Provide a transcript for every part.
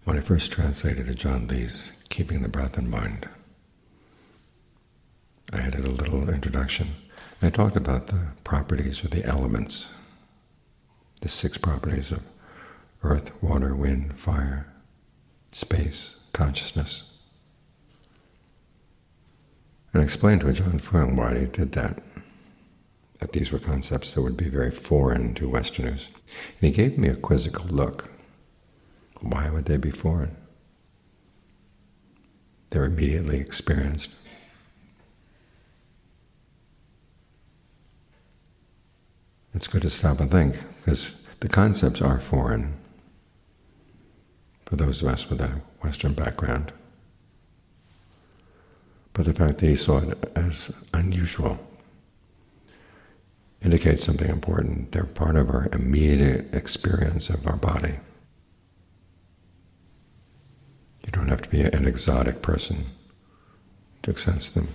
When I first translated John Lee's Keeping the Breath in Mind, I added a little introduction. I talked about the properties or the elements, the 6 properties of earth, water, wind, fire, space, consciousness. And I explained to John Fung why he did that these were concepts that would be very foreign to Westerners. And he gave me a quizzical look. Why would they be foreign? They're immediately experienced. It's good to stop and think, because the concepts are foreign for those of us with a Western background. But the fact that he saw it as unusual indicates something important. They're part of our immediate experience of our body. You don't have to be an exotic person to sense them.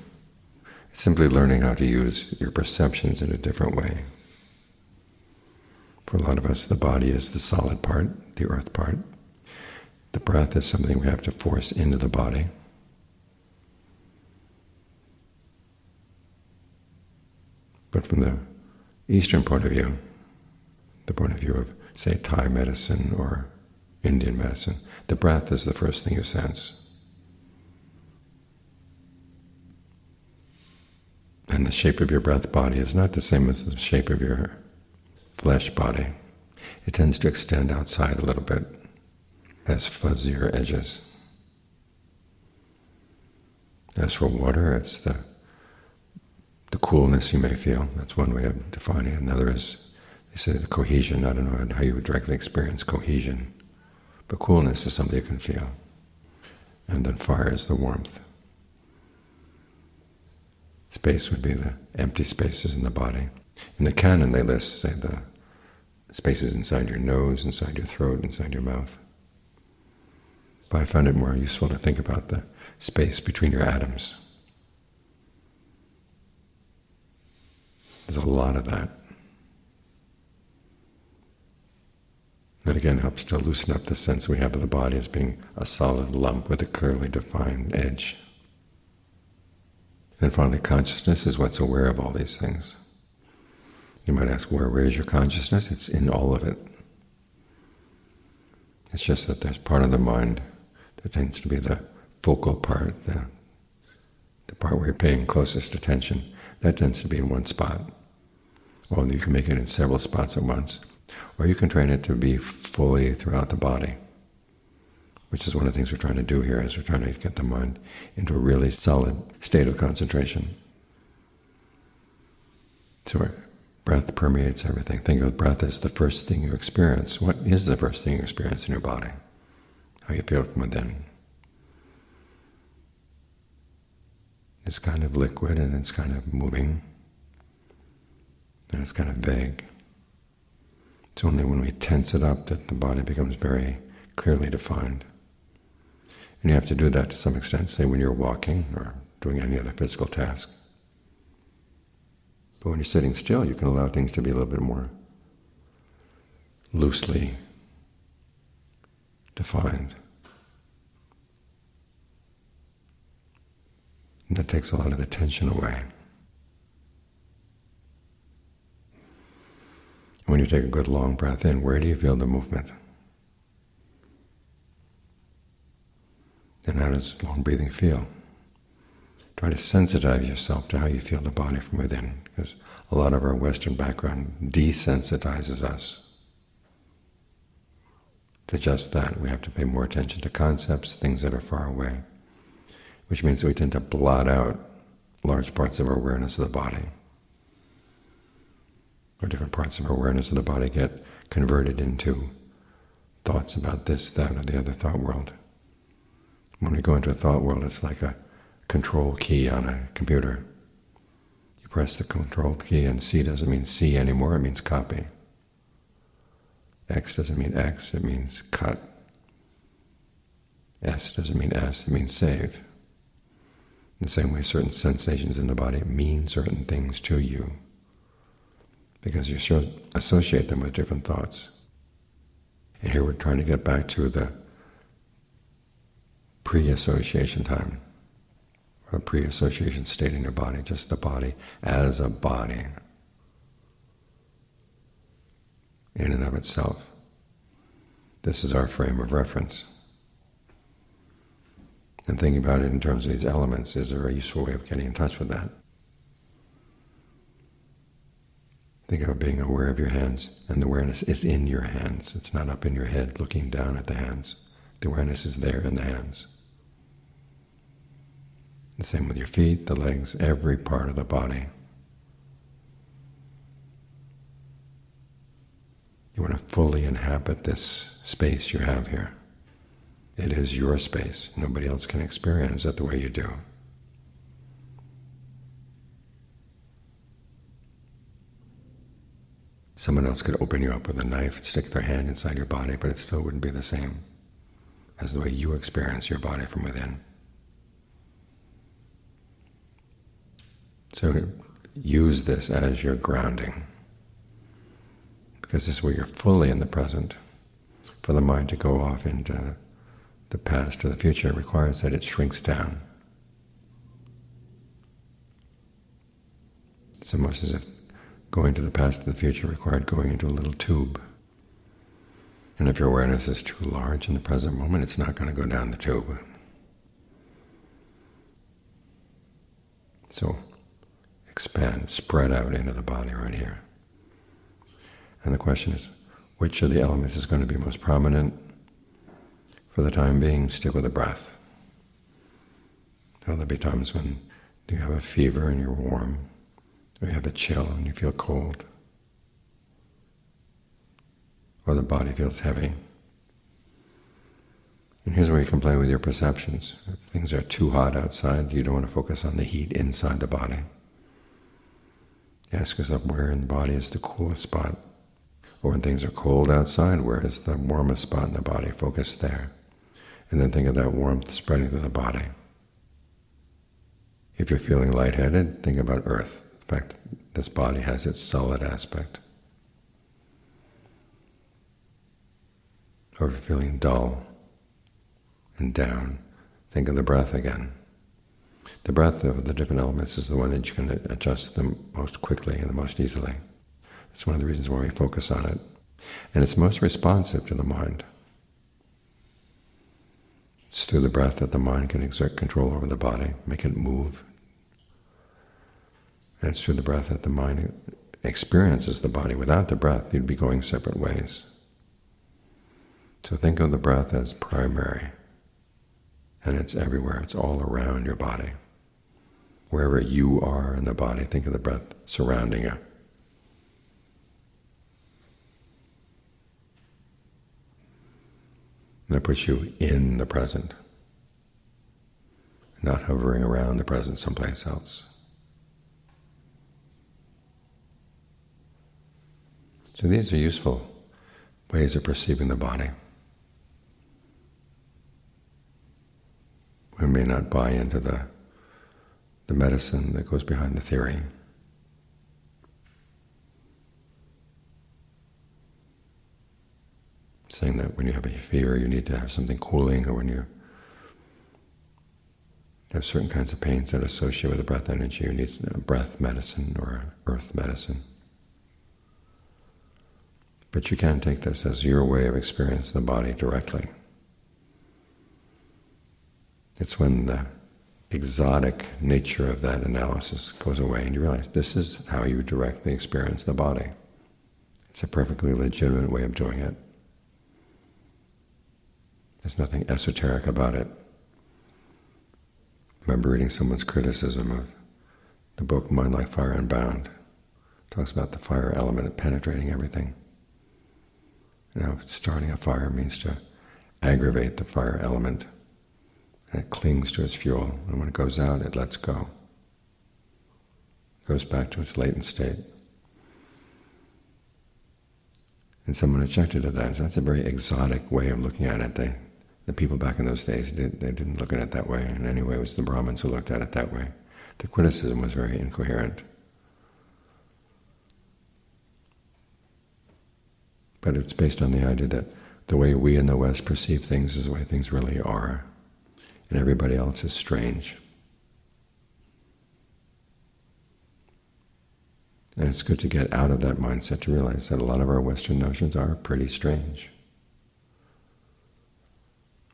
It's simply learning how to use your perceptions in a different way. For a lot of us, the body is the solid part, the earth part. The breath is something we have to force into the body. But from the Eastern point of view, the point of view of, say, Thai medicine or Indian medicine, the breath is the first thing you sense. And the shape of your breath body is not the same as the shape of your flesh body. It tends to extend outside a little bit, has fuzzier edges. As for water, it's the coolness you may feel. That's one way of defining it. Another is, they say, the cohesion. I don't know how you would directly experience cohesion, but coolness is something you can feel. And then fire is the warmth. Space would be the empty spaces in the body. In the canon they list, say, the spaces inside your nose, inside your throat, inside your mouth. But I find it more useful to think about the space between your atoms. There's a lot of that. That again helps to loosen up the sense we have of the body as being a solid lump with a clearly defined edge. And finally, consciousness is what's aware of all these things. You might ask, where is your consciousness? It's in all of it. It's just that there's part of the mind that tends to be the focal part, the part where you're paying closest attention. That tends to be in one spot. Well, you can make it in several spots at once. Or you can train it to be fully throughout the body, which is one of the things we're trying to do here, is we're trying to get the mind into a really solid state of concentration. So our breath permeates everything. Think of breath as the first thing you experience. What is the first thing you experience in your body? How you feel from within. It's kind of liquid and it's kind of moving and it's kind of vague. It's only when we tense it up that the body becomes very clearly defined. And you have to do that to some extent, say when you're walking or doing any other physical task. But when you're sitting still, you can allow things to be a little bit more loosely defined. And that takes a lot of the tension away. When you take a good long breath in, where do you feel the movement? And how does long breathing feel? Try to sensitize yourself to how you feel the body from within, because a lot of our Western background desensitizes us to just that. We have to pay more attention to concepts, things that are far away, which means that we tend to blot out large parts of our awareness of the body. Or different parts of our awareness of the body get converted into thoughts about this, that, or the other thought world. When we go into a thought world, it's like a control key on a computer. You press the control key and C doesn't mean C anymore, it means copy. X doesn't mean X, it means cut. S doesn't mean S, it means save. In the same way, certain sensations in the body mean certain things to you, because you associate them with different thoughts. And here we're trying to get back to the pre-association time, or a pre-association state in your body, just the body as a body in and of itself. This is our frame of reference. And thinking about it in terms of these elements is a very useful way of getting in touch with that. Think of being aware of your hands, and the awareness is in your hands. It's not up in your head looking down at the hands. The awareness is there in the hands. The same with your feet, the legs, every part of the body. You want to fully inhabit this space you have here. It is your space. Nobody else can experience it the way you do. Someone else could open you up with a knife and stick their hand inside your body, but it still wouldn't be the same as the way you experience your body from within. So use this as your grounding, because this is where you're fully in the present. For the mind to go off into the past or the future requires that it shrinks down. It's almost as if going to the past or the future required going into a little tube. And if your awareness is too large in the present moment, it's not going to go down the tube. So expand, spread out into the body right here. And the question is, which of the elements is going to be most prominent? For the time being, stick with the breath. There'll be times when you have a fever and you're warm, or you have a chill and you feel cold, or the body feels heavy. And here's where you can play with your perceptions. If things are too hot outside, you don't want to focus on the heat inside the body. Ask yourself, where in the body is the coolest spot? Or when things are cold outside, where is the warmest spot in the body? Focus there. And then think of that warmth spreading through the body. If you're feeling lightheaded, think about earth. In fact, this body has its solid aspect. Or if you're feeling dull and down, think of the breath again. The breath of the different elements is the one that you can adjust the most quickly and the most easily. That's one of the reasons why we focus on it. And it's most responsive to the mind. It's through the breath that the mind can exert control over the body, make it move. And it's through the breath that the mind experiences the body. Without the breath, you'd be going separate ways. So think of the breath as primary, and it's everywhere. It's all around your body. Wherever you are in the body, think of the breath surrounding you. And that puts you in the present, not hovering around the present someplace else. So these are useful ways of perceiving the body. We may not buy into the medicine that goes behind the theory. Saying that when you have a fever, you need to have something cooling, or when you have certain kinds of pains that associate with the breath energy, you need a breath medicine or earth medicine. But you can take this as your way of experiencing the body directly. It's when the exotic nature of that analysis goes away and you realize this is how you directly experience the body. It's a perfectly legitimate way of doing it. There's nothing esoteric about it. I remember reading someone's criticism of the book Mind Like Fire Unbound. It talks about the fire element penetrating everything. You know, starting a fire means to aggravate the fire element, and it clings to its fuel, and when it goes out, it lets go. It goes back to its latent state. And someone objected to that. So that's a very exotic way of looking at it. The people back in those days, they didn't look at it that way. In any way, it was the Brahmins who looked at it that way. The criticism was very incoherent. But it's based on the idea that the way we in the West perceive things is the way things really are. and everybody else is strange. And it's good to get out of that mindset to realize that a lot of our Western notions are pretty strange.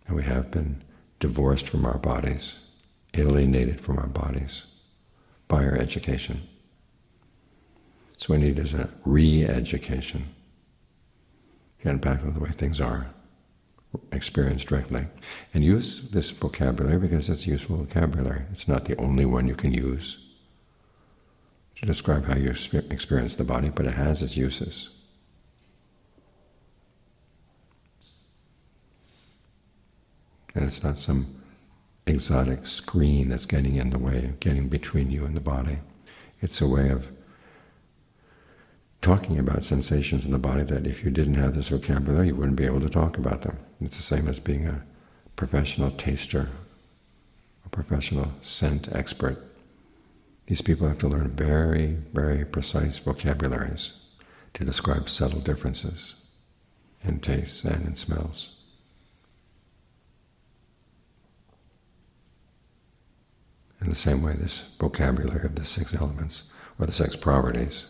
And we have been divorced from our bodies, alienated from our bodies by our education. So what we need is a re-education. Get back to the way things are, experienced directly. And use this vocabulary because it's useful vocabulary. It's not the only one you can use to describe how you experience the body, but it has its uses. And it's not some exotic screen that's getting in the way, getting between you and the body. It's a way of talking about sensations in the body that if you didn't have this vocabulary, you wouldn't be able to talk about them. It's the same as being a professional taster, a professional scent expert. These people have to learn very, very precise vocabularies to describe subtle differences in tastes and in smells. In the same way, this vocabulary of the 6 elements, or the 6 properties,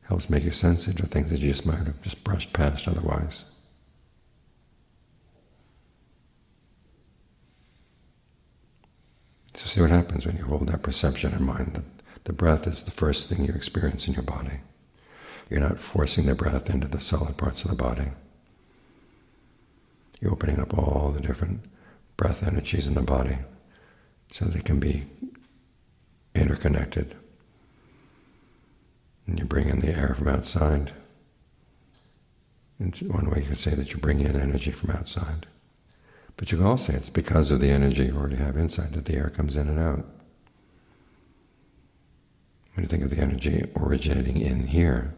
helps make you sensitive to things that you just might have just brushed past otherwise. So see what happens when you hold that perception in mind, that the breath is the first thing you experience in your body. You're not forcing the breath into the solid parts of the body. You're opening up all the different breath energies in the body so they can be interconnected. And you bring in the air from outside. It's one way you could say that you bring in energy from outside. But you can also say it's because of the energy you already have inside that the air comes in and out. When you think of the energy originating in here,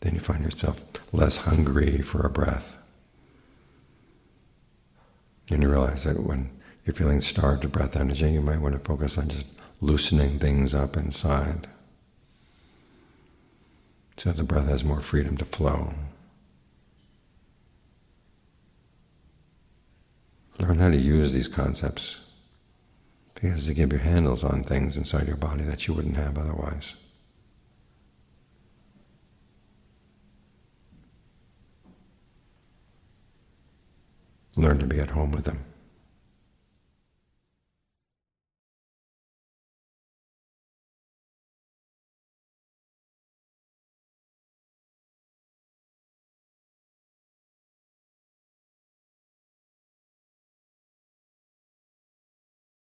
then you find yourself less hungry for a breath. And you realize that when you're feeling starved of breath energy, you might want to focus on just loosening things up inside so the breath has more freedom to flow. Learn how to use these concepts because they give you handles on things inside your body that you wouldn't have otherwise. Learn to be at home with them.